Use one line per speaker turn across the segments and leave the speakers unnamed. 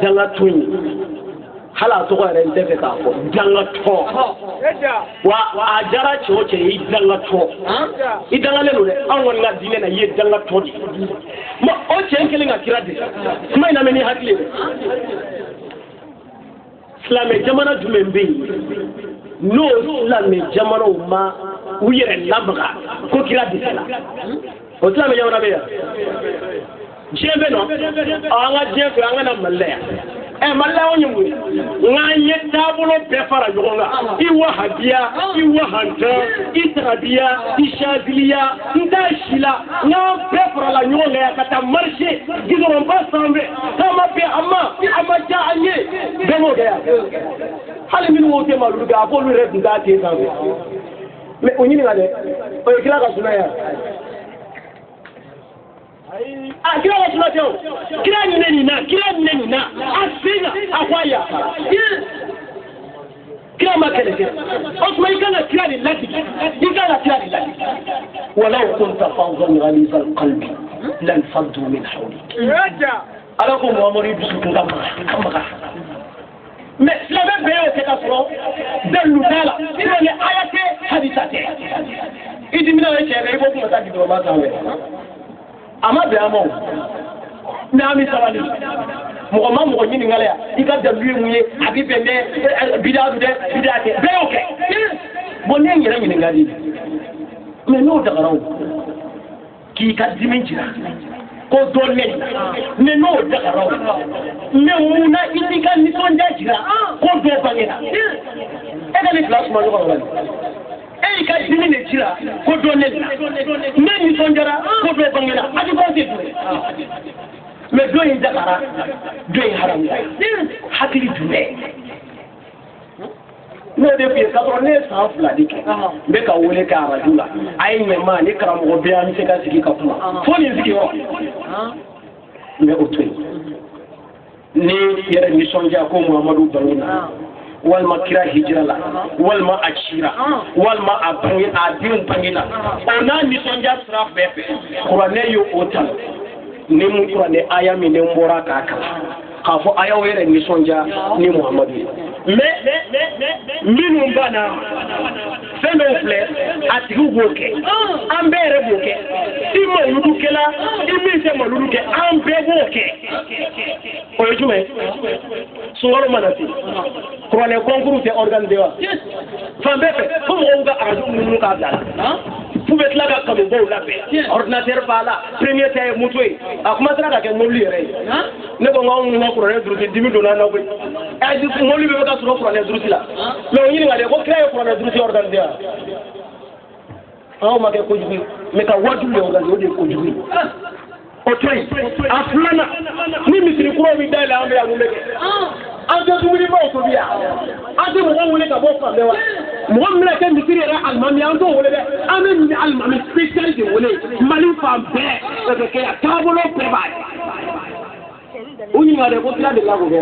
danga tuni hala to ga ren tefe ka fo danga to wa ajara choche yi danga to idanga le lule an wonna dine na yi danga to di ma o chenkele nga kirade kuma ina meni hakile Islamé jamana jumembe no Islamé jamana ma uyere labra ko kirade sala o Islamé jamana be ya jembe no anga jembe anga na malaya malla woni mu nganye tabulo be fara yogonga iwa hadia iwa hanta itradia ishadiliya ndashila nga be fara la yogonga ya kata marché gizoro ba sambe kama be amma jaanye demo ga ya hali min wote maluga afolu re ndate sambe mais onyini ngade o ikila ka sunaya kila watu nateo kila nini na asina akwaya kila makeleke osma ikana kila ni lati walau kunta fawzan ghaliz alqalbi lan faddu min hawlik alakum wa muridu kama mais la même béo c'est afro de l'utala il est ayate hadithate idimina yake ibo kuma taki do ma sawe ama be amo na mi sabali mo nyini ngale ya ika dalu muye abi bende bidadu de bidate be okay bonne ngira nyini ngali me no dagaraw ki ka dimenjira ko donne me no dagaraw me muna indika ni sonja jira ko do bangena ega ni class ma ko wala ei ka dimine jira ko donne me ni sonjara ko do bangena adi ko se mais do yi dakara do yi haram hakili dume ne de fi ka to ne sa fula dike be ka wole ka rajula ay me ma ni karam go be am se ka sigi ka kuma fo ni sigi wo me otoy ni yere ni sonja ko Muhammadu bangina wal makira hijrala wal ma achira wal ma abangi adin bangina ona ni sonja sraf befe qur'ane yo otal ni mu qur'ane aya mi ne mbora kaka kafo aya were ni sonja ni Muhammadu minum bana feno fle atigu boke ambere boke imo ludukela imi se mo luduke ambe boke o jume suwaro manati ko le concours te organe de wa fambefe ko mo ga aju mun ka dala pouvez la ga comme bo la pe ordinateur bala premier tay mutwe akuma tra ga mo lire ne ko ngom ko re druti 10 dollars na ko ay du mo libe ka suro ko ne druti la mais yini ngade ko créer ko ne druti organe de aw ma ke ko jubi me ka wadu le organe de ko jubi otoy aflana ni misiri ko mi dala ambe ya ngumeke ande dumuri ba ko biya ande mo wole ka bo fa mewa mo mle ke misiri ra almami ando wole be amen ni almami spécial de wole mali fam be ke ya tabolo pe ba uni ngade ko tira de la ko be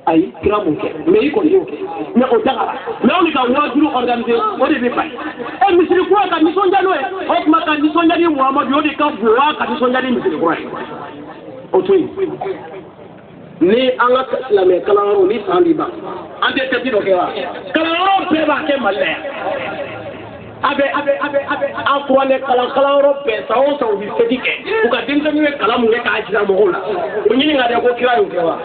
ay kira mo ke me ko yo ke me o daga me on ka wajuru organiser o de be fay e misiri ko ka mi sonja no e o ma ka mi sonja ni Muhammadu o de ka boa ka mi sonja ni misiri ko o toy ni anga islamé kalaro ni sandiba ande tati do kewa kalaro be ba ke malle abe afwane kalaro be sawo sawo bi sedike uka dinta ni kala mu ka ajira mo hola unyini ngade ko kira yo kewa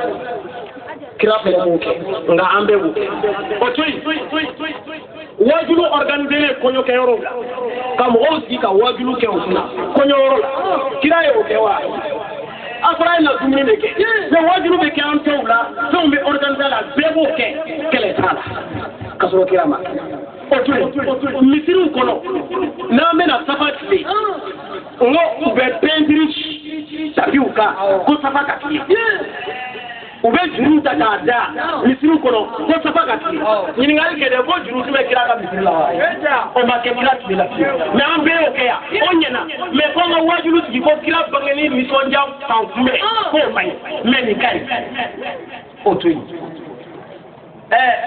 kira pe mo ke nga ambe bu o toy wajulu organiser konyo ke yoro kam osi ka wajulu ke osuna konyo yoro kira yo kewa afra na dumine ke le wajulu be ke am tawla so be organiser la bebo ke kele tala kasoro kirama otu misiru kono na mena safatli ngo be pendrich tabiuka ko safakati ube juru ta da misiru kono ko safakati ni ngali ke de bo juru tube kira ka misiru la o ma ke plat de la na ambe okeya onyena me ko ngo wajulu ti ko kira bangeni misonja tanfume ko mai meni kai otu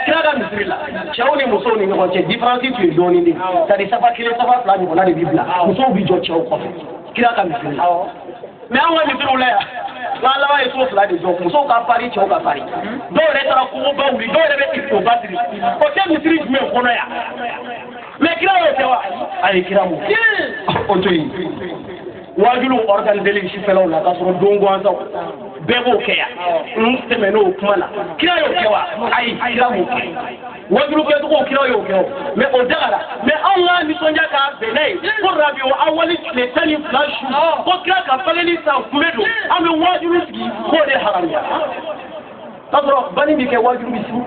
kira ka misiri la cɛw ni musow ni ɲɔgɔn cɛ différence tun ye dɔɔnin de c'est à dire safa kelen safa fila ɲɔgɔnna de b'i bila musow bi jɔ cɛw kɔfɛ kira ka misiri la mais an ka misiriw la yan wala wa yeso fula de jɔ muso ka pari cɛw ka pari dɔw yɛrɛ taara kungo ba wuli dɔw yɛrɛ bɛ o ba siri o tɛ misiri jumɛn kɔnɔ yan mais kira y'o kɛ wa a ye kira mun o to yen wajulu organiseli sufɛlaw la k'a sɔrɔ don gansanw bɛɛ b'o kɛ yan n tɛmɛn'o kuma la kira y'o kɛ wa ayi kira m'o kɛ wajulu kɛcogo kira y'o kɛ o mais o dagara mais anw ka nisɔndiya k'a bɛn n'a ye ko rabiu awali tile 12 su ko kira ka faleli san kunbɛ don an bɛ wajulu sigi k'o de haramuya k'a sɔrɔ banni bɛ kɛ wajulu bi sigi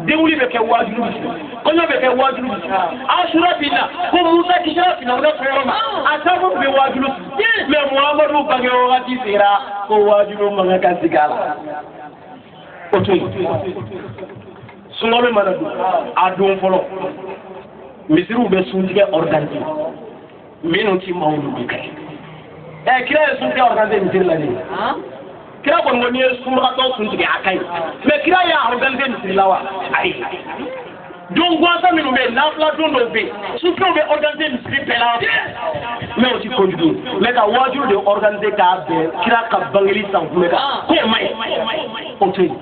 denwuli bɛ kɛ wajulu bi sigi kɔɲɔ bɛ kɛ wajulu bi sigi asura bin na ko musa kisira finna fɛrɛ ma a sababu bɛ wajulu sigi mais muhamadu bange wagati sera ko wajulu man kan ka sigi a la o to yen sunkalo mana don a don fɔlɔ misiriw bɛ suntigɛ organiser minnu ti mawuludu kɛ kira ye suntigɛ organiser misiri la de kira kɔni ko n'i ye sunbagatɔ suntigɛ a ka ɲi mais kira y'a organiser misiri la wa ayi don gansan minnu bɛ yen nafila don dɔw bɛ yen suntigɛw bɛ organiser misiri bɛɛ la mais o ti kojugu mais ka wajulu de organiser k'a bɛn kira ka bangeli san kunbɛ kan k'o ma ɲi o to yen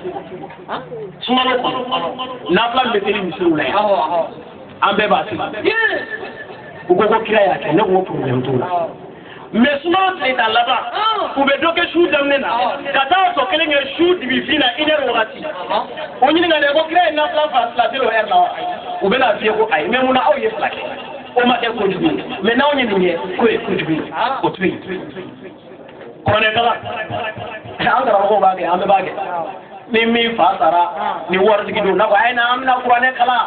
sunkalo kɔnɔ nafila min bɛ kɛ misiriw la yan an bɛɛ b'a sigi u ko kira y'a kɛ ne ko problème t'o la mais sunkalo tile ta laban u bɛ dɔ kɛ su daminɛ na ka taa tɔ kelen kɛ su dibifin na 1 heure wagati o ɲininkali ko kira ye nafila fa fila tɛ o heure la wa u bɛna f'i ye ko ayi mais munna aw ye fila kɛ o ma kɛ kojugu ye mais n'aw ye nin kɛ k'o ye kojugu ye o to yen kuranɛkalan an karamɔgɔw b'a kɛ an bɛɛ b'a kɛ ni min fa sara ni waritigi don n'a ko ayi na an bɛna kuranɛ kalan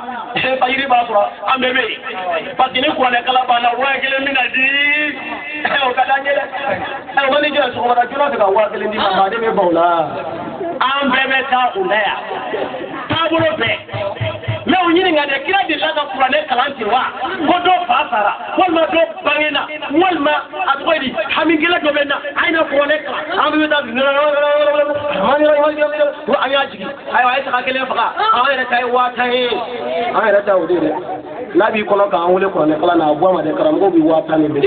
fajiri b'a sɔrɔ an bɛɛ bɛ yen parce que ni kuranɛ kalan banna 1000 bɛna di o ka d'an ye dɛ o ma ni jɛ sɔgɔmada joona fɛ ka 1000 di ma baden bɛ baw la an bɛɛ bɛ taa o la yan taabolo bɛɛ mais o ɲininka dɛ kira delila ka kuranɛ kalan ten wa ko dɔ fa sara walima dɔ bangena walima a tɔgɔ di hamikɛlɛ dɔ bɛ na a ye na kuranɛ kalan an bɛɛ bɛ taa an y'a jigi ayiwa a ye saga kelen faga an yɛrɛ ta ye 1000 ye an yɛrɛ ta o de dɛ n'a b'i kɔnɔ k'an wele kuranɛ kalan na a bɔ a ma dɛ karamɔgɔw bɛ 1000 de bɛ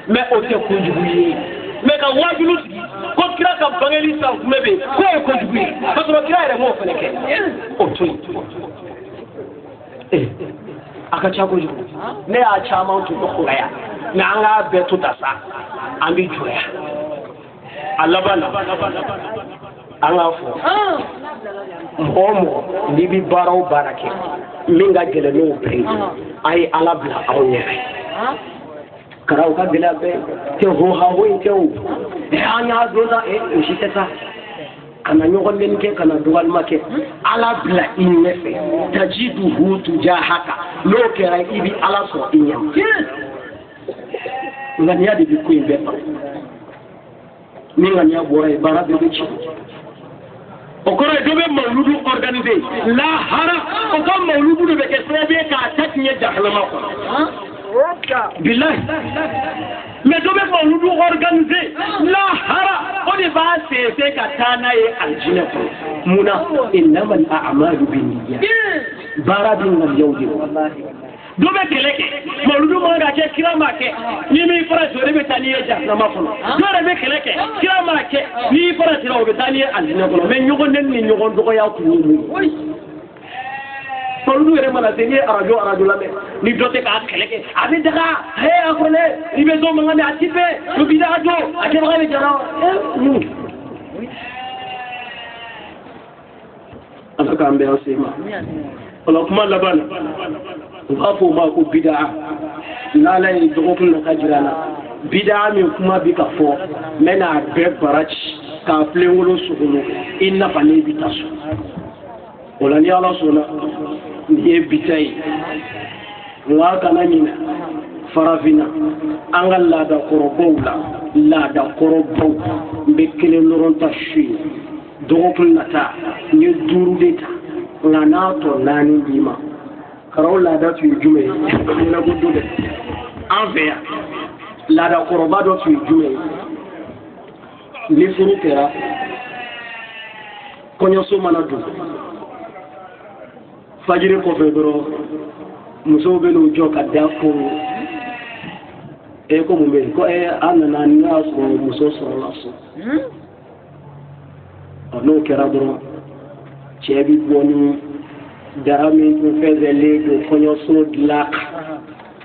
mais o tɛ kojugu ye mais ka wajulu sigi ko kira ka bangeli san kunbɛ bɛ yen k'o ye kojugu ye k'a sɔrɔ kira yɛrɛ m'o fana kɛ o to yen a ka ca kojugu ne y'a caman tun bɛ kɔrɔya mais an k'a bɛɛ to ta sa an bɛ jɔya a laban na an k'a fɔ mɔgɔ o mɔgɔ n'i bɛ baara o baara kɛ min ka gɛlɛn n'o bɛɛ ye a ye ala bila aw ɲɛfɛ karaw ka gɛlɛya bɛɛ tɛ hohaho in tɛ o an y'a don sa o si tɛ sa kana ɲɔgɔn deni kɛ kana dɔgɔlima kɛ ala bila i ɲɛfɛ tajiduhu tujahaka n'o kɛra i bɛ ala sɔrɔ i ɲɛ ŋaniya de bɛ ko in bɛɛ ban ni ŋaniya bɔra yen baara bɛɛ bɛ ci o kɔrɔ ye dɔ bɛ mawuludu organiser lahara o ka mawuludu de bɛ kɛ sababu ye k'a ta tiɲɛ jahanama kɔnɔ bilahi mais dɔ bɛ mawuludu organiser lahara o de b'a sɛnsɛn ka taa n'a ye aljinɛ kɔnɔ munna innamal a'malu binniyat baara bɛ ŋaniyaw de dɔ bɛ kɛlɛ kɛ mawuludu man ka kɛ kira m'a kɛ ni min fara o de bɛ taa n'i ye jahanama kɔnɔ dɔ yɛrɛ bɛ kɛlɛ kɛ kira m'a kɛ n'i fara sira o bɛ taa n'i ye aljinɛ kɔnɔ mais ɲɔgɔn nɛni ni ɲɔgɔn dɔgɔya kun ye mun ye mawuludu yɛrɛ mana se n'i ye arajo lamɛn ni dɔ tɛ k'a kɛlɛ kɛ a bɛ daga a fɔ ne i bɛ dɔ mankan mɛn a ti fɛ o b'i da jɔ a kɛbaga bɛ jara ala k'an bɛn an sen ma o la kuma laban na u b'a fɔ o ma ko bidaa n'ala ye dɔgɔkun na ka jira na bidaa min kuma bɛ ka fɔ n bɛ n'a bɛɛ bara ci k'a filenkolon sogono i nafanen bɛ taa so o la ni ala sɔnna nin ye bita ye nka kana ɲinɛ farafinna an ka laadakɔrɔbaw la laadakɔrɔbaw n bɛ kelen dɔrɔn ta su ye dɔgɔkun nata n ye 5 de ta nka n'a tɔ 4 d'i ma karaw laada tun ye jumɛn ye ɲɛnabɔ don dɛ an fɛ yan laadakɔrɔba dɔ tun ye jumɛn ye ni furu kɛra kɔɲɔso mana don fajiri kɔfɛ dɔrɔn musow bɛ n'u jɔ ka da ko ko mun bɛ yen ko an nana ni y'a sɔrɔ muso sɔrɔla so n'o kɛra dɔrɔn cɛ bi bɔ ni dara min tun fɛsɛlen don kɔɲɔso dilan kan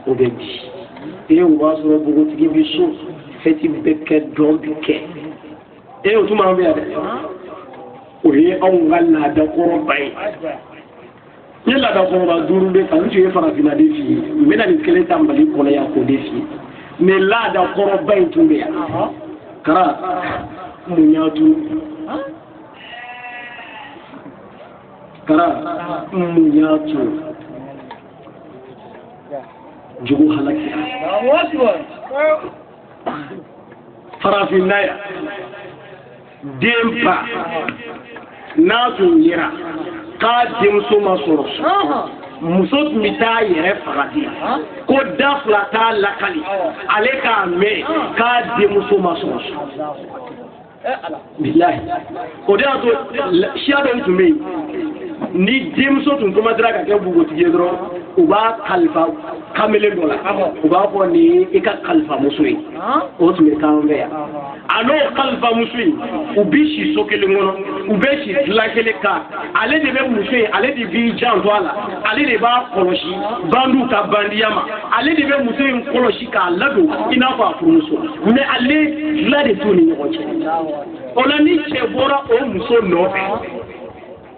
o bɛ di o b'a sɔrɔ npogotigi bi so fɛti bɛ kɛ dɔn bi kɛ o tuma bɛ yan dɛ o ye anw ka laadakɔrɔba ye n ye laadakɔrɔba 5 de kan n tun ye farafinna de f'i ye n bɛna nin kelen ta Mali kɔnɔ yan k'o de f'i ye mais laadakɔrɔba in tun bɛ yan kara mun y'a to kara mun y'a to jogo halakira farafinna yan den ba n'a tun yera k'a denmuso ma sɔrɔ muso tun bɛ taa yɛrɛ faga de ko da 2 t'a lakali ale k'a mɛn k'a denmuso ma sɔrɔ bilahi o de y'a to siya dɔ tun bɛ yen ni denmuso tun commencera ka kɛ npogotigi ye dɔrɔn u b'a kalifa kamalen dɔ la u b'a fɔ ni i ka kalifamuso ye o tun bɛ k'an fɛ yan a n'o kalifamuso in u bɛ si so kelen kɔnɔ u bɛ si dilan kelen kan ale de bɛ muso in ale de b'i janto a la ale de b'a kɔlɔsi bandiw ka bandiya ma ale de bɛ muso in kɔlɔsi k'a ladon i n'a fɔ a furumuso mais ale dilan de t'u ni ɲɔgɔn cɛ o la ni cɛ bɔra o muso nɔfɛ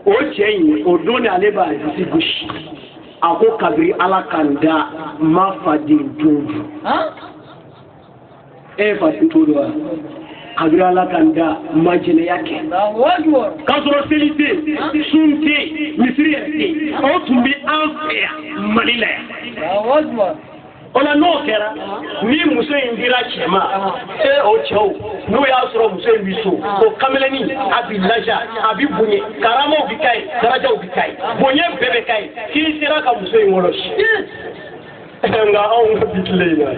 o cɛ in o don ale b'a disi gosi a ko kabiri ala kan da ma faden jooju faden t'o dɔn wa kabiri ala kan da ma jɛnɛya kɛ k'a sɔrɔ seli tɛ yen sun tɛ yen misiri yɛrɛ tɛ yen o tun bɛ an fɛ yan Mali la yan o la n'o kɛra ni muso in dira cɛ ma o cɛw n'o y'a sɔrɔ muso in bɛ so o kameleni a bɛ laja a bɛ bonya karamaw bɛ k'a ye darajaw bɛ k'a ye bonya bɛɛ bɛ k'a ye k'i sera ka muso in wɔlɔsi nka anw ka bi tile in na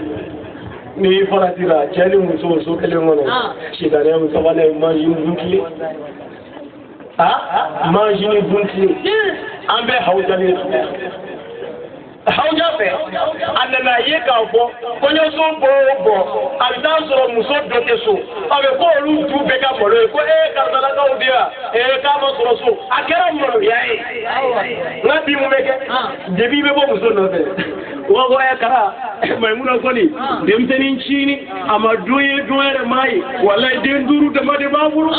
ni faratira cɛ ni muso so kelen kɔnɔ sitanɛ musabanɛ manzini buntile manzini buntile an bɛ hawujalen hawuja fɛ a nana ye k'a fɔ kɔɲɔso bɔ o bɔ a bɛ taa sɔrɔ muso dɔ tɛ so a bɛ ko olu du bɛɛ ka malo ye ko karisalakaw di yan k'a ma sɔrɔ so a kɛra maloya ye nka bi mun bɛ kɛ debi i bɛ bɔ muso nɔfɛ u b'a fɔ kara Maimuna kɔni denmisɛnnin cini a ma don ye don yɛrɛ maa ye walayi den 5 dama de b'a bolo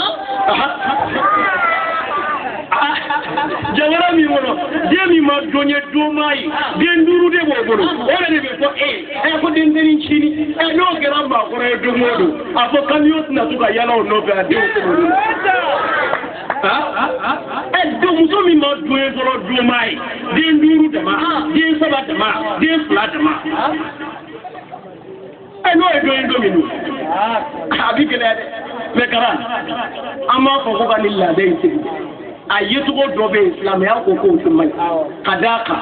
jamana min kɔnɔ den min ma don ye don maa ye den 5 de b'o bolo o de bɛ fɔ ko denmisɛnnin cini n'o kɛra maakɔrɔ ye don o don a fɔ kamiyon tɛna to ka yala o nɔfɛ a denw kɔnɔ don muso min ma don ye dɔrɔn don maa ye den 5 dama den 3 dama den 2 dama n'o ye don ye don min don a bɛ gɛlɛya dɛ mais kara an b'a fɔ ko ka nin laada in sigi a ye cogo dɔ bɛ yen silamɛya ko k'o tɛ man ɲi ka d'a kan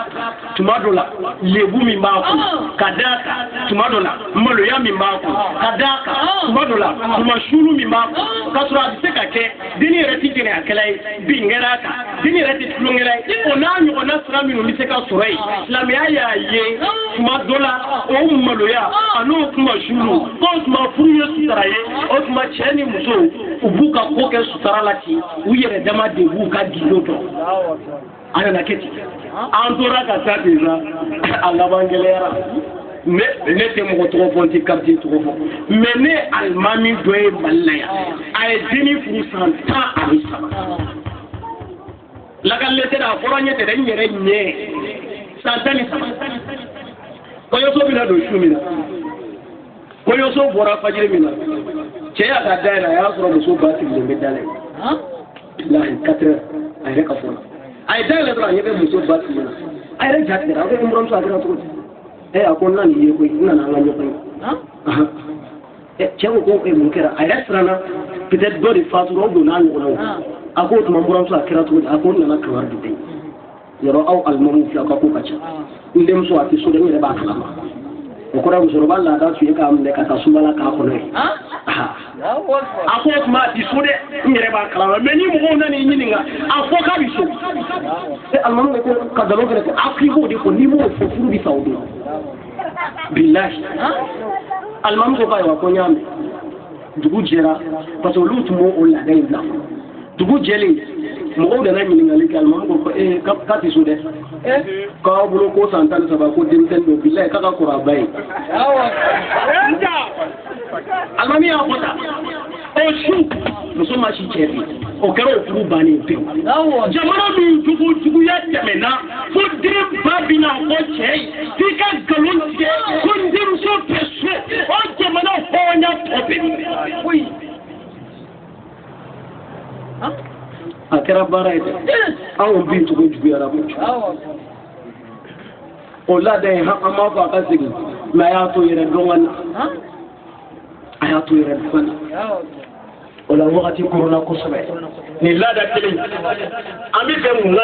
tuma dɔ la lebu min b'a kɔnɔ ka d'a kan tuma dɔ la maloya min b'a kɔnɔ ka d'a kan tuma dɔ la tumasulu min b'a kɔnɔ k'a sɔrɔ a bɛ se ka kɛ denni yɛrɛ tɛ jɛnɛyakɛla ye bin kɛra a kan denni yɛrɛ tɛ tulonkɛla ye o n'a ɲɔgɔnna sira minnu bɛ se ka sɔrɔ yen silamɛya y'a ye tuma dɔ la o maloya a n'o tumasulu k'o tuma furu ye sutara ye o tuma cɛ ni muso u b'u ka ko kɛ sutara la ten u yɛrɛ dama de b'u ka gindo dɔn a nana kɛ ten an tora ka taa ten sa a laban gɛlɛyara ne tɛ mɔgɔ tɔgɔ fɔ n tɛ quartier tɔgɔ fɔ mais ne alimami dɔ ye Mali la yan a ye denni furu san 13 lakalile tɛ dɛ a fɔra n ye tɛ dɛ n yɛrɛ ɲɛ san 13 kɔɲɔso bɛna don su min na kɔɲɔso bɔra fajiri min na cɛ y'a ka da yɛlɛ a y'a sɔrɔ muso ba sigilen bɛ da la lahi 4 heures a yɛrɛ ka fɔ la a ye da yɛlɛ dɔrɔn a ɲɛ bɛ muso ba sigilen na a yɛrɛ ja tigɛra a ko n buramuso a kɛra cogo di a ko n na nin ye koyi n nana an ka ɲɔgɔn ye cɛ ko ko mun kɛra a yɛrɛ siranna peut-être dɔ de fatura o don n'a ɲɔgɔnnaw a ko o tuma n buramuso a kɛra cogo di a ko n nana kangari de bɛ yɔrɔ aw alimamuw fila ka ko ka ca n denmuso a tɛ so dɛ n yɛrɛ b'a kalama o kɔrɔ musokɔrɔba laada tun ye k'a minɛ ka taa sumala k'a kɔnɔ ye a ko o tuma a tɛ so dɛ n yɛrɛ b'a kalama mais ni mɔgɔw nana i ɲininka a fɔ k'a bɛ so alimamu ko ka nkalon fɛnɛ kɛ a k'i b'o de fɔ n'i b'o fɔ furu bɛ sa o don bilahi alimamu ko k'ayiwa ko n y'a mɛn dugu jɛra parce que olu tun b'o laada in bila dugu jɛlen mɔgɔw nana ɲininkali kɛ alimami ko k'a tɛ so dɛ k'aw bolo ko san 13 ko denmisɛnnin don bilayi k'a ka kɔrɔ a ba ye alimami y'a fɔ tan o su muso ma si cɛ bi o kɛra o furu bannen pewu jamana min juguya tɛmɛna fo den ba bɛna fɔ cɛ ye f'i ka nkalon tigɛ ko n denmuso tɛ so o jamana hɔrɔnya tɔ bɛ yen a kɛra baara ye dɛ anw bin cogo juguyara o laada in an b'a fɔ a ka segin mɛ a y'a to yɛrɛ dɔn na a y'a to yɛrɛ dɔn na o la wagati korona kosɛbɛ nin laada kelen an bɛ fɛ mun na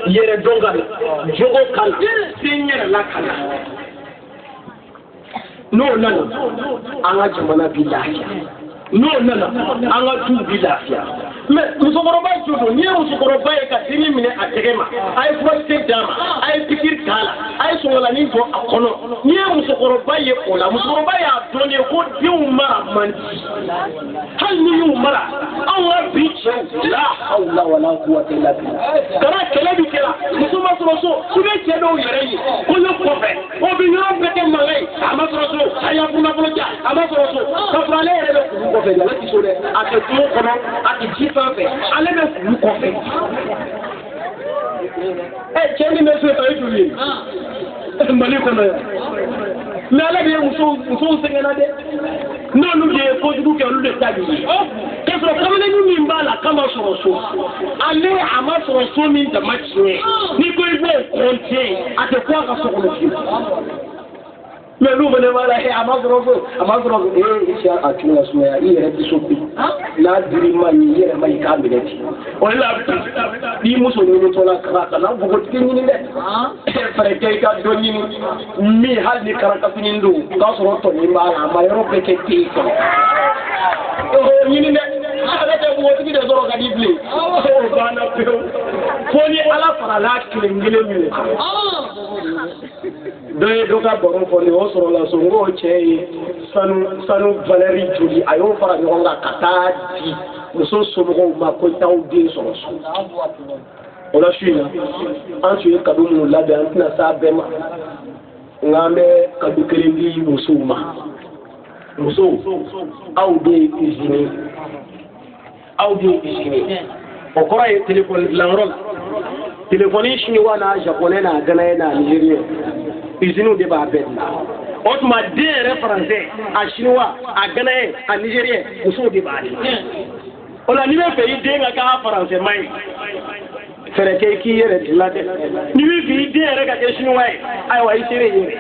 yɛrɛ dɔn ka na jogo ka na sen yɛrɛ la ka na n'o nana an ka jamana bi lafiya n'o nana an ka du bi lafiya mɛ musokɔrɔba jo don n'i ye musokɔrɔba ye ka dimi minɛ a tɛgɛ ma a ye furakisɛ d'a ma a ye pikiri k'a la a ye sɔngɔlanin don a kɔnɔ n'i ye musokɔrɔba ye o la musokɔrɔba y'a dɔn de ko denw mara man di hali ni y'u mara anw ka bi cɛw la hawla wala quwwata illa billah kana kɛlɛ bi kɛra muso ma sɔrɔ so i bɛ cɛ dɔw yɛrɛ ye kɔɲɔ kɔfɛ o bɛ yɔrɔ bɛɛ kɛ mankan ye a ma sɔrɔ so a y'a nafolo ja a ma sɔrɔ so k'a sɔrɔ ale yɛrɛ bɛ kuru kɔfɛ ale ti so dɛ a tɛ kungo kɔnɔ a tɛ ji sanfɛ ale bɛ kuru kɔfɛ cɛ min bɛ so ta ye joli ye Mali kɔnɔ yan mais ale de ye musow sɛgɛnna dɛ n'olu de ye kojugu kɛ olu de ta bi k'a sɔrɔ kamalenin min b'a la k'a ma sɔrɔ so ale a ma sɔrɔ so min dama tiɲɛ n'i ko i b'o compter a tɛ ko a ka so kɔnɔ fiyewu mais n'u fana b'a la a ma sɔrɔ so a ma sɔrɔ so a tun ka sumaya i yɛrɛ tɛ so bi n'a diri ma ɲi i yɛrɛ ma i k'a minɛ ten o de la n'i muso ɲinitɔ la ka na npogotigi ɲini dɛ fɛrɛ kɛ i ka dɔ ɲini min hali ni karakafini don k'a sɔrɔ tɔnin b'a la a ma yɔrɔ bɛɛ kɛ den kɔnɔ o ɲini dɛ ale tɛ npogotigi de sɔrɔ ka di bilen o banna pewu fo ni ala farala kelen kelen min dɔ ye dɔ ka baro fɔ nin o sɔrɔla so n k'o cɛ ye sanu valɛri joli a y'o fara ɲɔgɔn kan ka taa di muso somɔgɔw ma ko t'aw den sɔrɔ so o la su in na an tun ye kado minnu labɛn an tɛna s'a bɛɛ ma nka an bɛ kado kelen di musow ma musow aw de ye usine o kɔrɔ ye telefɔni dilanyɔrɔ la telefɔni chinois n'a japonais n'a ghanais n'a nigérien usines de b'a bɛɛ dilan o tuma den yɛrɛ français a chinois a ghanais a nigérien musow de b'a dilan o la n'i bɛ fɛ i den ka k'a français ma ye fɛrɛ kɛ i k'i yɛrɛ dilan dɛ n'i bɛ fɛ i den yɛrɛ ka kɛ chinois ye ayiwa i sera yɛrɛ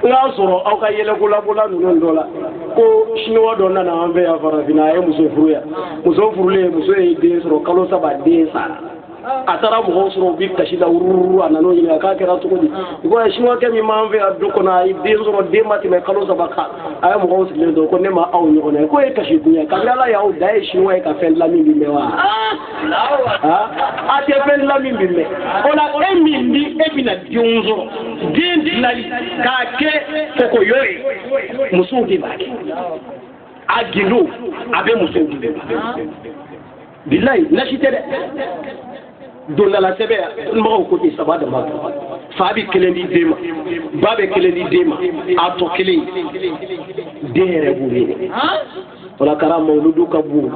n y'a sɔrɔ aw ka yɛlɛkolakola ninnu dɔ la ko chinois dɔ nana an fɛ yan farafinna a ye muso furu yan muso furulen muso ye den sɔrɔ kalo 3 den sara a taara mɔgɔw sɔrɔ u bɛ kasi la wururu a nan'o ɲininka k'a kɛra cogo di i ko chinois min b'an fɛ yan du kɔnɔ a ye den sɔrɔ den ma tɛmɛ kalo 3 kan a ye mɔgɔw sigilen to ko ne ma aw ɲɔgɔn ye k'o ye kasi kun ye kabini ala y'aw da ye chinois ye ka fɛn dilan min bɛ mɛn wa a tɛ fɛn dilan min bɛ mɛn o la e min ni e bɛna denw sɔrɔ den dilanli k'a kɛ kɔkɔyɔ ye musow de b'a kɛ a gindo a bɛ musow de b'a bilayi nasi tɛ dɛ don dala sɛbɛn mɔgɔw ko ten saba dama fa bɛ kelen di den ma ba bɛ kelen di den ma a tɔ kelen den yɛrɛ b'u ye o la kɛra mawuludu ka bon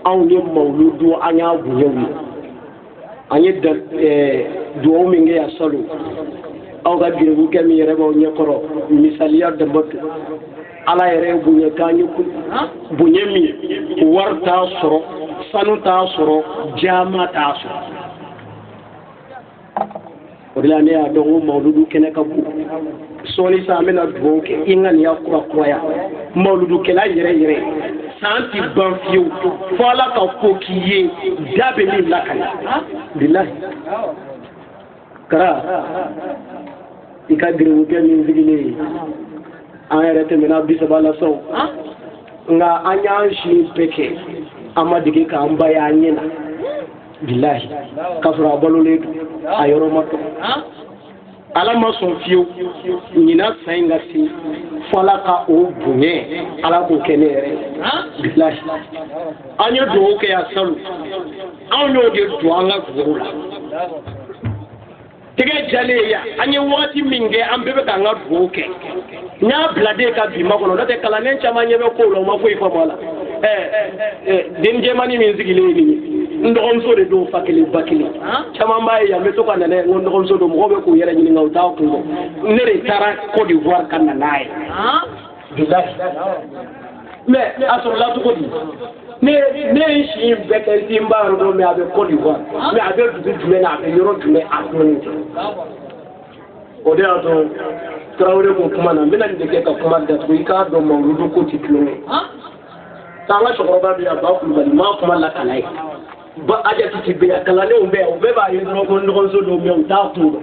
anw ye mawuludu an y'a bonyaw ye an ye duwawu min kɛ yan salon aw ka gerebukɛ min yɛrɛ b'aw ɲɛkɔrɔ misaliya dama ala yɛrɛ ye bonya k'an ye bonya min wari t'a sɔrɔ sanu t'a sɔrɔ jama t'a sɔrɔ o de la ne y'a dɔn ko mawuludu kɛnɛ ka bon sɔɔni sa an bɛna dugawu kɛ i ŋaniya kura kuraya mawuludukɛla yɛrɛ san ti ban fiyewu fo ala ka ko k'i ye da bɛ min lakana bilahi kara i ka gerebukɛ min sigilen ye an yɛrɛ tɛmɛna 30 la sɔn nka an y'an si bɛɛ kɛ an ma dege k'an ba ye an ɲɛ na bilahi k'a sɔrɔ a balolen don a yɔrɔ ma tɔ ala ma sɔn fiyewu ɲina san in ka se fo ala ka o bonya ala k'o kɛ ne yɛrɛ bilahi an ye dugawu kɛ yan salon anw y'o de don an ka dugawu la tɛgɛ jalen yan an ye wagati min kɛ an bɛɛ bɛ k'an ka dugawu kɛ n y'a bila den ka bi ma kɔnɔ n'o tɛ kalanden caman ɲɛ bɛ kow la o ma foyi faamu a la den jɛmani min sigilen ye nin ye n dɔgɔmuso de don fa kelen ba kelen caman b'a ye yan n bɛ to ka na dɛ n ko n dɔgɔmuso don mɔgɔw bɛ k'u yɛrɛ ɲininka u t'a kun dɔn ne de taara Côte d'Ivoire ka na n'a ye bilahi mais a sɔrɔla cogo di ne ye si in bɛɛ kɛ n ti n b'a yɔrɔ dɔn mais a bɛ Côte d'Ivoire mais a bɛ dugu jumɛn na a bɛ yɔrɔ jumɛn a dɔnnen tɛ o de y'a to Tarawele ko kuma na n bɛna nin de kɛ ka kuma datugu i k'a dɔn Mawuludu ko tɛ tulonkɛ ye k'an ka cɛkɔrɔba bɛ yan Ba Kulubali n m'a kuma lakala ye ba Ajatiti bɛ yan kalandenw bɛ yan u bɛɛ b'a ye dɔrɔn ko n dɔgɔmuso dɔw bɛ yan u t'a kun dɔn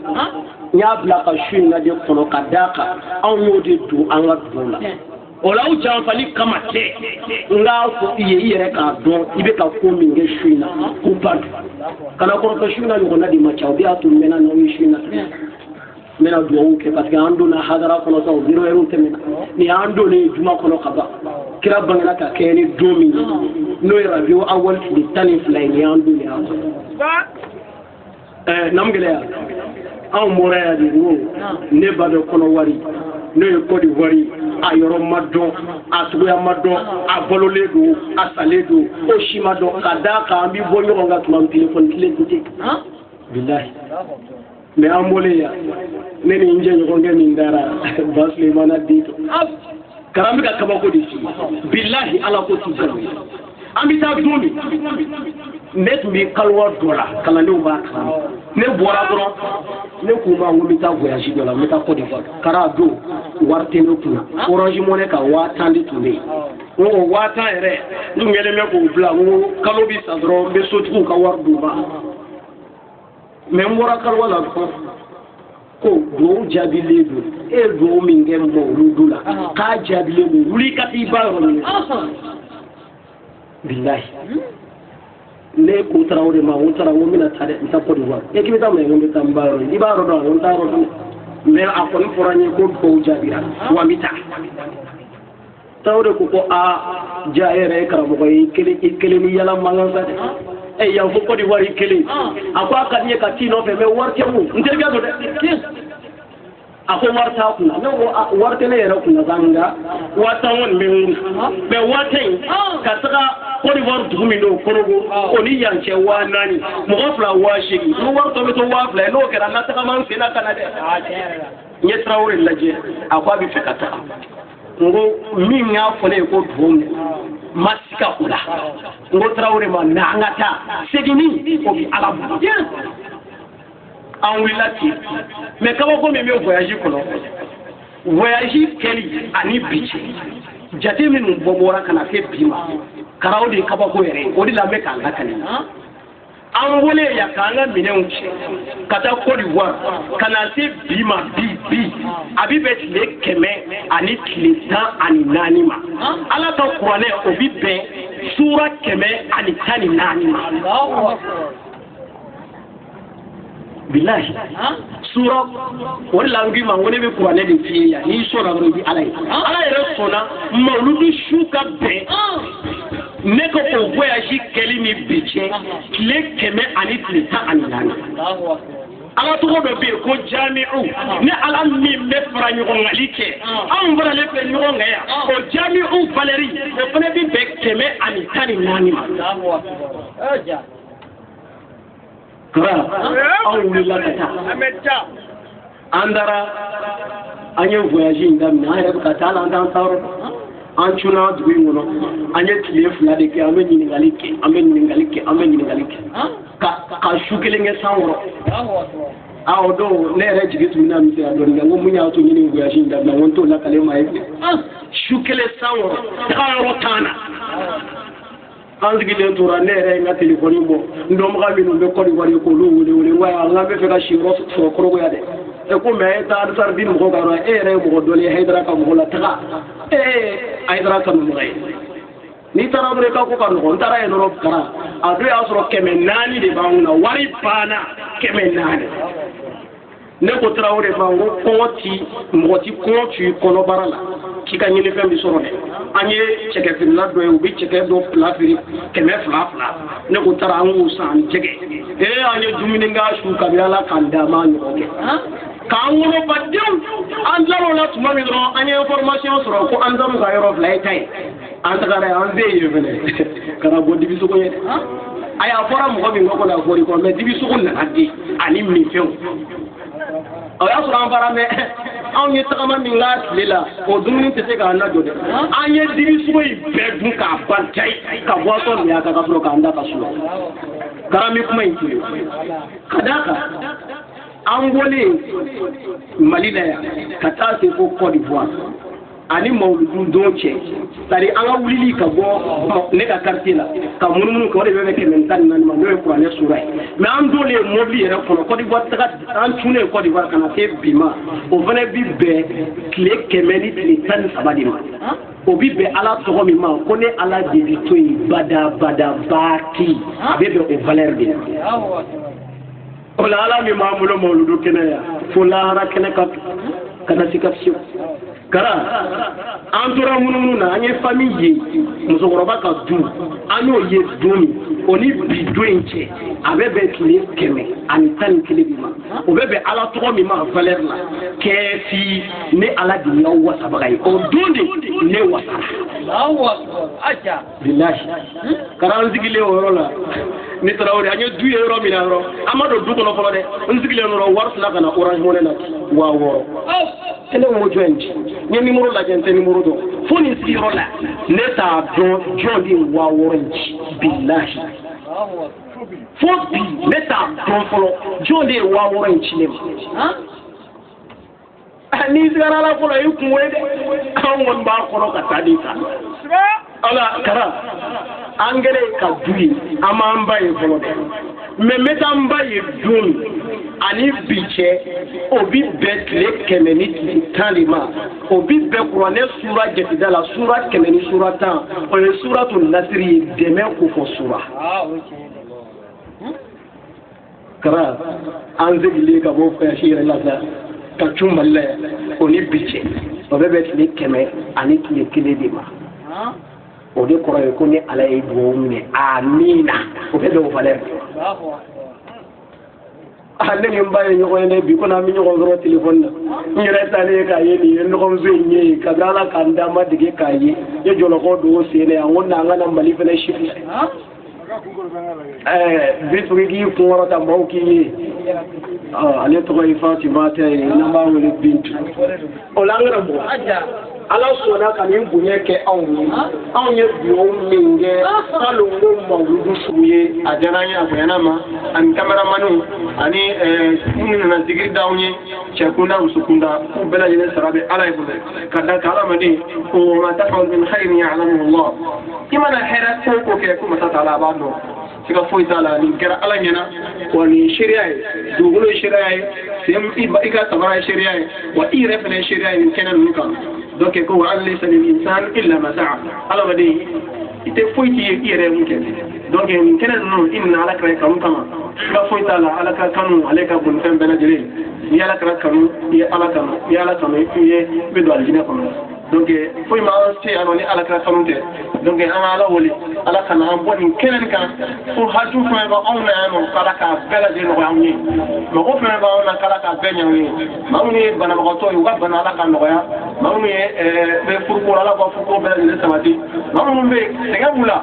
n y'a bila ka su in lajɛ kɔnɔ ka d'a kan anw y'o de don an ka dugu la o la aw janfali kama tɛ n k'a fɔ i ye i yɛrɛ k'a dɔn i bɛ ka ko min kɛ su in na ko ba don kana kɔrɔfɔ su in na ɲɔgɔnna de ma ca o de y'a to n mɛnna n'aw ye su in na n bɛna dugawu kɛ parce que an donna hadara kɔnɔ sa o zéro heure tɛmɛna nin y'an donnen juma kɔnɔ ka ban kira bangena ka kɛ ni don min ye n'o ye rabiu awal tile 12 ye nin y'an donnen a kɔnɔ namugɛlɛya anw bɔra yan de n ko ne ba bɛ kɔnɔwari n'o ye Côte d'Ivoire a yɔrɔ ma dɔn a suguya ma dɔn a balolen don a salen don o si ma dɔn ka d'a kan an bɛ bɔ ɲɔgɔn kan tuma min téléphone tile tun tɛ bilahi mais an bɔlen yan ne ni n jɛɲɔgɔnkɛ min dara Ba Sulemana Dito karan bɛ ka kabako de ci bilahi ala ko t'i jalo an bɛ taa don min ne tun bɛ kaliwa dɔ la kalandenw b'a kalan ne bɔra dɔrɔn ne k'u ma n ko n bɛ taa voyage dɔ la n bɛ taa Côte d'Ivoire kara don wari tɛ ne kunna Orange Money ka 50 de tun bɛ yen n ko 50 yɛrɛ n tun kɛlen bɛ k'o bila n ko kalo bɛ sa dɔrɔn n bɛ sotigiw ka wari d'u ma mais n bɔra kaliwa la dɔrɔn ko dugawu jaabilen don e ye dugawu min kɛ Mawuludu la k'a jaabilen don wuli ka t'i ba yɔrɔ ɲini bilahi ne ko Tarawele ma n taara n ko n bɛna taa dɛ n taa Côte d'Ivoire e k'i bɛ taa mun ye n ko n bɛ taa n ba yɔrɔ ɲini i b'a yɔrɔ dɔn wa n t'a yɔrɔ dɔn mais a kɔni fɔra n ye ko dugawu jaabira wa n bɛ taa Tarawele ko ja e yɛrɛ ye karamɔgɔ ye i kelen ni yala mankan sa dɛ yan fo Côte d'Ivoire i kelen a ko a ka di n ye ka t'i nɔfɛ mais wari tɛ mun n terikɛ don dɛ a ko wari t'a kunna ne ko wari tɛ ne yɛrɛ kunna sa nka 50 kɔni bɛ n kun mais 50 in ka taga Côte d'Ivoire dugu min don Korogo o ni yan cɛ 4000 mɔgɔ 2 8,000 n ko wari tɔ bɛ to 2000 n'o kɛra n na tagama n sen na ka na dɛ n ye Tarawele lajɛ a ko a bɛ fɛ ka taga n ko min y'a fɔ ne ye ko dugawu minɛ ma sika o la n ko Tarawele ma na an ka taa seginni o bɛ ala bolo an wulila ten mais kabako min bɛ voyage kɔnɔ voyage kɛli ani bi cɛ jate minnu bɔra ka na se bi ma karaw de kabako yɛrɛ o de la n bɛ k'an lakale an wele yan k'an ka minɛnw cɛ ka taa Côte d'Ivoire ka na se bi ma bi a bɛ bɛn tile 100 ani tile 14 ma ala ka kuranɛ o bɛ bɛn sura 114 ma bilahi sura o de la n k'i ma n ko ne bɛ kuranɛ de f'i ye yan n'i sɔnna dɔrɔn i bɛ ala ye ala yɛrɛ sɔnna Mawuludu su ka bɛn ne ko o voyage kɛli ni bi cɛ tile 100 ani tile 14 ala tɔgɔ dɔ bɛ yen ko jamiu ni ala min bɛ fara ɲɔgɔngali kɛ anw faralen filɛ ɲɔgɔn kan yan o jamiu valeri o fana bɛ bɛn 100 ani 14 ma kara anw wulila ka taa an taara an ye voyage in daminɛ an yɛrɛ bɛ ka taa la an t'an taa yɔrɔ an cunna dugu in kɔnɔ an ye tile 2 de kɛ an bɛ ɲininkali kɛ an bɛ ɲininkali kɛ an bɛ ɲininkali kɛ ka su kelen kɛ san wɔɔrɔ o don ne yɛrɛ jigi tun bɛna misɛnya dɔɔnin nka n ko mun y'a to ɲini voyage in daminɛ n ko n t'o lakale maa ye su kelen san wɔɔrɔ taga yɔrɔ t'an na an sigilen tora ne yɛrɛ ye n ka telefɔni bɔ n dɔnbaga minnu bɛ Côte d'Ivoire k'olu wele wa n k'an bɛ fɛ ka si yɔrɔ sɔrɔ Korogo yan dɛ ko mais e taa Ansarudine mɔgɔw ka yɔrɔ e yɛrɛ ye mɔgɔ dɔlen ye Hayidara ka mɔgɔ la taga Hayidara ka mɔgɔ ye n'i taara dɔrɔn i ka ko ka nɔgɔ n taara yen dɔrɔn kara a don y'a sɔrɔ 400 de b'an kunna wari banna 400 ne ko Traoré fa ngo kɔngɔti mɔgɔti kɔngɔ tu kɔnɔbara la k'i ka ɲinifɛn bi sɔrɔ dɛ an ye cɛkɛfirila dɔ ye u bɛ cɛkɛ dɔ fila feere 200 ne ko taara an k'o san ani jɛgɛ an ye dumuni k'a su kabini Ala k'an d'a ma ɲɔgɔn kɛ k'an wolobadenw an tilal'o la tuma min dɔrɔn an ye information sɔrɔ ko an taara ka yɔrɔ fila ye ta ye an tagara an se yen fɛnɛ ka na bɔ dibisogo ye a y'a fɔra mɔgɔ min ko la fɔri kɔ mɛ dibisogo nana di ani minfɛnw o y'a sɔrɔ an fara mɛ anw ye tagama min k'a tile la o dumuni tɛ se k'an lajɔ dɛ an ye dibisogo in bɛɛ dun k'a ban cayi ka boisson min y'a kan ka sɔrɔ k'an da ka sunɔgɔ garami kuma in tile ka d'a kan an bɔlen Mali la yan ka taa se fo Côte d'Ivoire ani mawludu don cɛ c'est-à-dire an ka wulili ka bɔ ne ka quartier la ka munumunu kɛ o de bɛ 114 ma n'o ye kuranɛ sura ye mais an donnen mobili yɛrɛ kɔnɔ Côte d'Ivoire taga an tunnen Côte d'Ivoire ka na se bi ma o fana bi bɛn tile 100 ni tile 13 de ma o bi bɛn Ala tɔgɔ min ma ko ne Ala de bi to yen bada baaki a bɛ bɛn o valeur de ma o la Ala min b'an bolo mawludu kɛnɛ yan fo lahara kɛnɛ ka na se ka fiyewu Kara an tora munumunu na an ye famille ye musokɔrɔba ka du an y'o ye don min o ni bi don in cɛ a bɛ bɛn tile 111 de ma o bɛ bɛn Ala tɔgɔ min ma valeur la kɛɛfi ne Ala de y'aw wasabaga ye o don de ne wasara bilahi Kara an sigilen o yɔrɔ la ni Traoré an ye du ye yɔrɔ min na yɔrɔ an ma don du kɔnɔ fɔlɔ dɛ n sigilen yɔrɔ wari fila ka na Orange Money na 6000 ele mo join ni numéro la gente numéro do foni siro la ne ta don jodi wa orange billahi fo bi ne ta don folo jodi wa orange ne ni sigara la folo yu kunwe de an won ba ko ka tadi ka ala kara angere ka duyi amamba e folo de me metamba ye dun ani biche obi betle kemeni talima obi be kuranɛ sura jetida la sura kemeni sura tan o ye suratul nasri deme ko fo sura kara anzegile ka bo fa shire la ka chumballe oni biche obi betle keme ani tile kile de ma o de kɔrɔ ko ni Ala ye duwawu minɛ amina o bɛ bɛn o valeur ne ni n ba ye ɲɔgɔn ye dɛ bi ko n'an bɛ ɲɔgɔn sɔrɔ téléphone na n yɛrɛ taalen k'a ye nin ye n dɔgɔmuso in ye kabini Ala k'an da ma dege k'a ye n ye jɔlɔkɔ don o sen na yan n ko n'an ka na Mali fana chiffre bitigi k'i kunkɔrɔta maaw k'i ye ale tɔgɔ ye Fatima tɛ ye n'an b'a wele Bintu o la an kana bɔ Ala sɔnna ka nin bonya kɛ anw ye duwawu min kɛ kalo n ko mawludu sugu ye a diyara an ye a bonyana ma ani caméraman ani minnu nana zikiri d'anw ye cɛ kunda muso kunda k'u bɛɛ lajɛlen sara bɛ Ala ye bolo ka da kan adamaden ko wa ma taf'alu min khairin ya'lamuhu Allah i mana hɛrɛ ko o ko kɛ ko Masa Taala a b'a dɔn siga foyi t'a la nin kɛra Ala ɲɛna wa nin ye seereya ye dugukolo ye seereya ye i ka sabara ye seereya ye wa i yɛrɛ fana ye seereya ye nin kɛnɛ ninnu kan donc ko wa an laysa lil insan illa ma sa'a adamaden i tɛ foyi t'i ye i yɛrɛ ye mun kɛ donc nin kɛnɛ ninnu i nana Alakira kanu kama siga foyi t'a la Ala ka kanu ale ka bolifɛn bɛɛ lajɛlen n'i ye Alakira kanu i ye Ala kanu n'i ye Ala kanu i bɛ don alijinɛ kɔnɔ donc foyi ma an se yan nɔ ni Alakira kanu tɛ donc an ka Ala wele Ala kana an bɔ nin kɛnɛ kan fo haju fɛnɛ bɛ anw na yan nɔ k'Ala k'a bɛɛ lajɛlen nɔgɔya anw ye mɔgɔ fɛnɛ b'anw na k'Ala k'a bɛɛ ɲɛ anw ye maa minnu ye banabagatɔ ye u ka bana Ala k'a nɔgɔya maa minnu ye bɛ furuko Ala k'a furuko bɛɛ lajɛlen sabati maa minnu bɛ sɛgɛn b'u la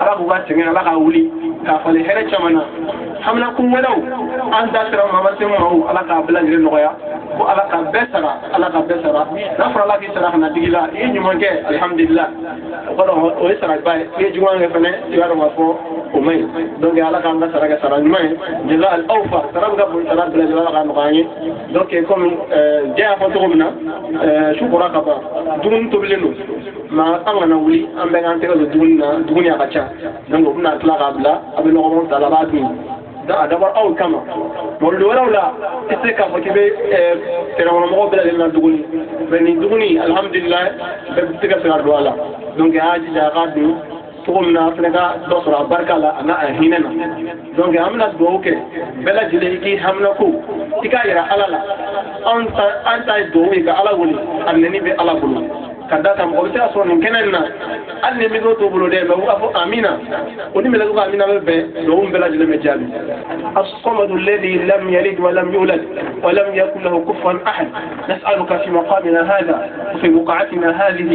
Ala k'u ka sɛgɛn Ala k'a wuli k'a falen hɛrɛ caman na haminakun wɛrɛw an da sera ma se maaw Ala k'a bɛɛ lajɛlen nɔgɔya ko Ala k'a bɛɛ sara Ala k'a bɛɛ sara n'a fɔra Ala k'i sara ka na digi la i ye ɲuman kɛ alhamdulillah o ye saraba ye i ye juguman kɛ fɛnɛ i b'a dɔn k'a fɔ o man ɲi donc Ala k'an ka sara kɛ sara ɲuman ye jaza al awfa sara bɛ ka bon sara bɛɛ lajɛlen Ala k'a nɔgɔya an ye donc comme jɛ y'a fɔ cogo min na su kɔrɔ ka ban dumuni tobilen don nka an kana wuli an bɛɛ k'an tɛgɛ don dumuni na dumuni a ka ca donc o bɛna tila k'a bila a bɛ nɔgɔman ta la a b'a dun a dabɔra aw kama mawludu wɛrɛw la i tɛ se k'a fɔ k'i bɛ tɛrɛkɔnɔmɔgɔw bɛɛ lajɛlen na duguni mais nin duguni alhamdulillah bɛɛ bɛ se ka se ka don a la donc a y'a jija a k'a dun فقمنا أفنقا دوسرا بركة لا هيننا دونك أمنا دوك بلا جليكي همنكو إكا يرى على لا أنت دوك على ولي أنني بألا بلو كذا مقولت أصلا كنا أني ميزو تقولوا ده بقول أفو أمينة وني ملكوا أمينة بلوم بلا جل مجال الصمد الذي لم يلد ولم يولد ولم يكن له كفوا أحد نسألك في مقامنا هذا وفي بقعتنا هذه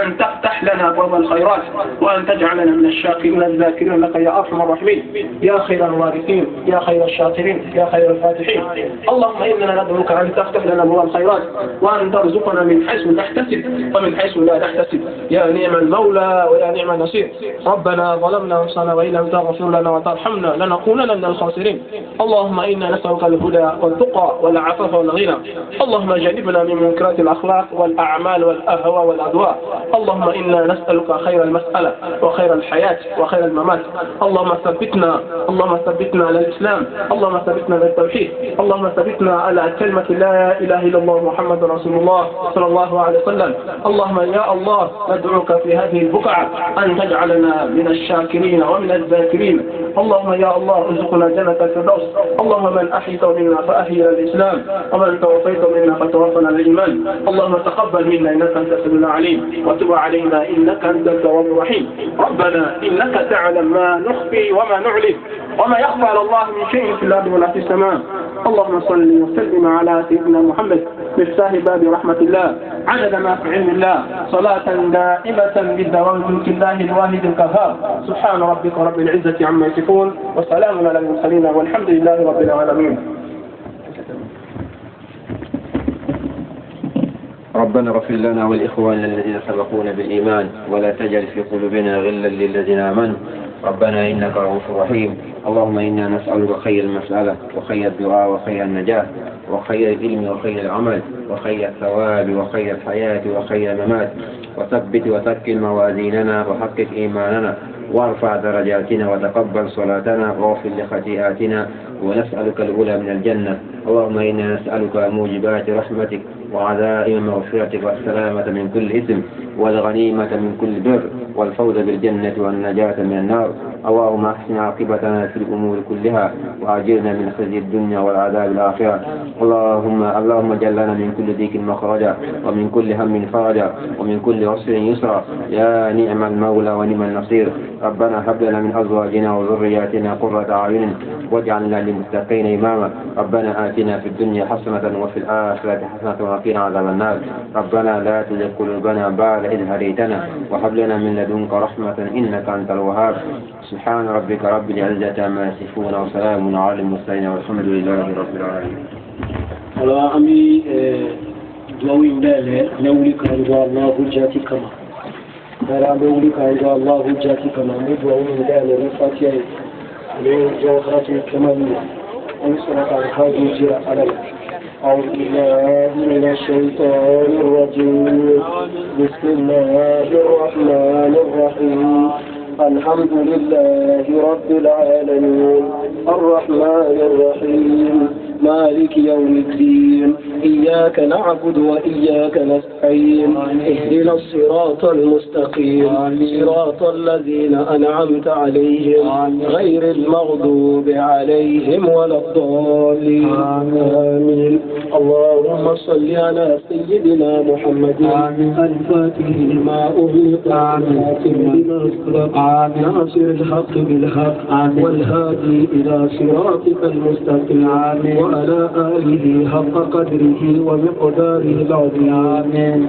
أن تفتح لنا أبواب الخيرات وأن تجعلنا من الشاكرين الذاكرين لك يا أرحم الراحمين يا خير الوارثين يا خير الشاكرين يا خير الفاتحين اللهم إننا ندعوك أن تفتح لنا أبواب الخيرات وأن ترزقنا من حيث نحتسب ومن حيث لا تحتسب يا نعم المولى ويا نعم النصير ربنا ظلمنا أنفسنا وإن لم تغفر لنا وترحمنا لنكونن من الخاسرين اللهم إنا نسألك الهدى والتقى والعفاف والغنى اللهم جنبنا من منكرات الأخلاق والأعمال والأهواء والأدواء اللهم إنا نسألك خير المسألة وخير الحياة وخير الممات اللهم ثبتنا على الإسلام اللهم ثبتنا على التوحيد اللهم ثبتنا على كلمة لا إله إلا الله محمد رسول الله صلى الله عليه وسلم اللهم يا الله ندعوك في هذه البقعة أن تجعلنا من الشاكرين ومن الذاكرين اللهم يا الله ارزقنا جنة الفردوس اللهم من أحيت منا فأحينا الإسلام ومن توفيت منا فتوفنا الإيمان اللهم تقبل منا إنك أنت السميع العليم وتب علينا إنك أنت التواب الرحيم ربنا إنك تعلم ما نخفي وما نعلن وما يخفى على الله من شيء في الأرض ولا في السماء اللهم صل وسلم على سيدنا محمد مفتاح باب رحمة الله عدد ما في علم الله صلاة دائمة بالدوام ملك الله الواحد القهار سبحان ربك رب العزة عما يصفون وسلام على المرسلين والحمد لله رب العالمين.
ربنا اغفر لنا والإخوان الذين سبقونا بالإيمان ولا تجعل في قلوبنا غلا للذين آمنوا ربنا إنك رؤوف رحيم اللهم إنا نسألك خير المسألة وخير الدعاء وخير النجاة وخير العلم وخير العمل وخير الثواب وخير الحياة وخير الممات وثبت وثقل موازيننا وحقق إيماننا وارفع درجاتنا وتقبل صلاتنا واغفر لخطيئاتنا ونسألك الأولى من الجنة اللهم إنا نسألك موجبات رحمتك وعزائم مغفرتك والسلامة من كل إثم والغنيمة من كل بر والفوز بالجنة والنجاة من النار اللهم أحسن عاقبتنا في الأمور كلها وأجرنا من خزي الدنيا والعذاب الآخرة اللهم اجعل لنا من كل ضيق مخرجا ومن كل هم فرجا ومن كل عسر يسرا يا نعم المولى ونعم النصير ربنا هب لنا من أزواجنا وذرياتنا قرة أعين واجعلنا للمتقين إماما ربنا آتنا في الدنيا حسنة وفي الآخرة حسنة وقنا عذاب النار ربنا لا تزغ قلوبنا بعد إذ هديتنا وهب لنا من لدنك رحمة إنك أنت الوهاب سبحان ربك رب العزة عما يصفون وسلام على المرسلين والحمد لله رب العالمين.
Alors, ami, Dwawi Mbele, Neulika Nja Allah Hujjati Kama. Dara Neulika Nja Allah Hujjati Kama. Dwawi Mbele, Rifatia, Jawharatul Kamaliya. Unsuraka Al-Khadi Jira Alay. أعوذ بالله من الشيطان الرجيم بسم الله الرحمن الرحيم الحمد لله رب العالمين الرحمن الرحيم مالك يوم الدين إياك نعبد وإياك نستعين اهدنا الصراط المستقيم صراط الذين أنعمت عليهم غير المغضوب عليهم ولا الضالين آمين. اللهم صل على سيدنا محمد الفاتح لما أغلق والخاتم لما سبق ناصر الحق بالحق والهادي إلى صراطك المستقيم وعلى آله حق قدره ومقداره العظيم.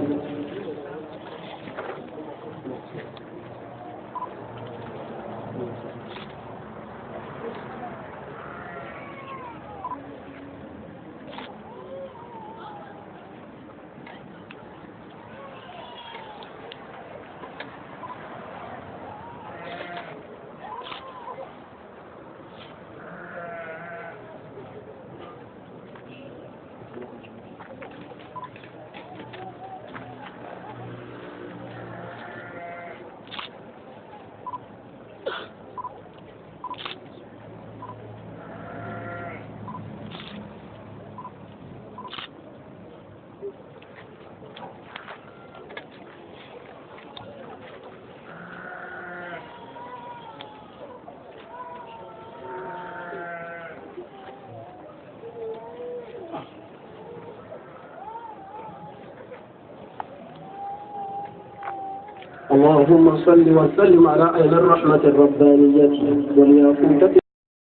اللهم صل وسلم على عين الرحمة الربانية والياقوتة